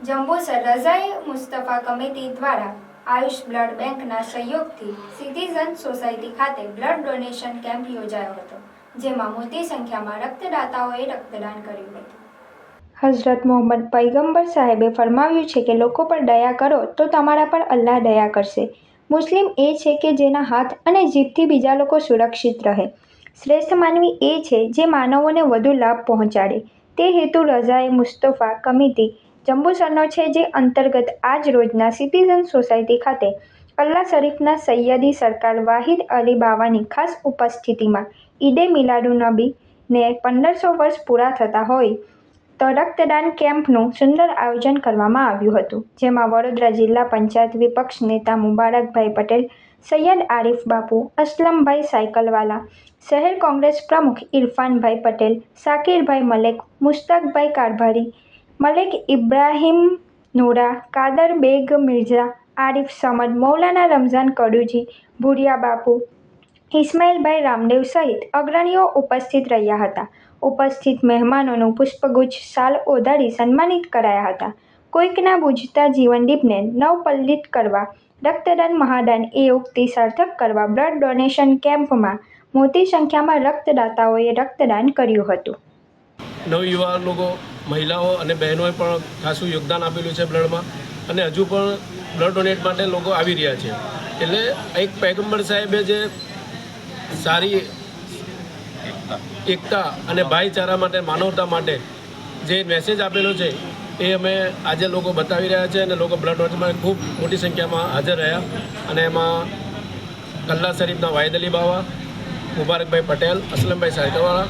Jambusar રઝાએ Mustafa committee દ્વારા Ayush blood બેંકના સહયોગથી સિટીઝન સોસાયટી ખાતે બ્લડ ડોનેશન કેમ્પ યોજાયો હતો, જેમાં મોટી સંખ્યામાં રક્તદાતાઓએ રક્તદાન કર્યું હતું। હઝરત મોહમ્મદ પયગંબર સાહેબે ફરમાવ્યું છે કે લોકો પર દયા કરો તો તમારા પર અલ્લાહ દયા કરશે। મુસ્લિમ એ છે કે જેના હાથ અને જીભથી બીજા લોકો સુરક્ષિત રહે। શ્રેષ્ઠ માનવી એ છે જે માનવોને વધુ લાભ પહોંચાડે। તે હેતુ રઝાએ મુસ્તફા કમિટી જંબુસરનો છે, જે અંતર્ગત આજ રોજના સિટીઝન સોસાયટી ખાતે અલ્લાહ શરીફના સૈયદી સરકાર વાહિદ અલી બાવાની ખાસ ઉપસ્થિતિમાં ઈદે મિલાદુન્નબી ને 1500 વર્ષ પૂરા થતા હોય તો રક્તદાન કેમ્પનું સુંદર આયોજન કરવામાં આવ્યું હતું, જેમાં વડોદરા જિલ્લા પંચાયત વિપક્ષ નેતા મુબારકભાઈ પટેલ, સૈયદ આરીફ બાપુ, અસલમભાઈ સાયકલવાલા, શહેર કોંગ્રેસ પ્રમુખ ઇરફાનભાઈ પટેલ, શાકિરભાઈ મલેક, મુશ્તાકભાઈ કારભારી, મલેક ઇબ્રાહીમ નૂરા, કાદર બેગ મિર્ઝા, આરીફ સમદ, મૌલાના રમઝાન કડુજી, ભુરિયા બાપુ, ઇસ્માઇલભાઈ રામદેવ સહિત અગ્રણીઓ ઉપસ્થિત રહ્યા હતા। ઉપસ્થિત મહેમાનોનું પુષ્પગુચ્છ, શાલ ઓઢાડી સન્માનિત કરાયા હતા। કોઈકના બુઝતા જીવનદીપને નવપલ્લિત કરવા, રક્તદાન મહાદાન એ ઉક્તિ સાર્થક કરવા બ્લડ ડોનેશન કેમ્પમાં મોટી સંખ્યામાં રક્તદાતાઓએ રક્તદાન કર્યું હતું। નવયુવાન લોકો, મહિલાઓ અને બહેનોએ પણ ખાસું યોગદાન આપેલું છે બ્લડમાં, અને હજુ પણ બ્લડ ડોનેટ માટે લોકો આવી રહ્યા છે। એટલે એક પૈગંબર સાહેબે જે સારી એકતા અને ભાઈચારા માટે, માનવતા માટે જે મેસેજ આપેલો છે એ અમે આજે લોકો બતાવી રહ્યા છે, અને લોકો બ્લડ ડોનેટમાં ખૂબ મોટી સંખ્યામાં હાજર રહ્યા, અને એમાં કલ્લા શરીફના વાહિદ અલી બાવા, મુબારકભાઈ પટેલ, અસલમભાઈ સાયકલવાળા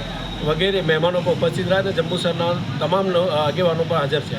વગેરે મહેમાનો પણ ઉપસ્થિત રહ્યા, અને જંબુસરના તમામ આગેવાનો પણ હાજર છે।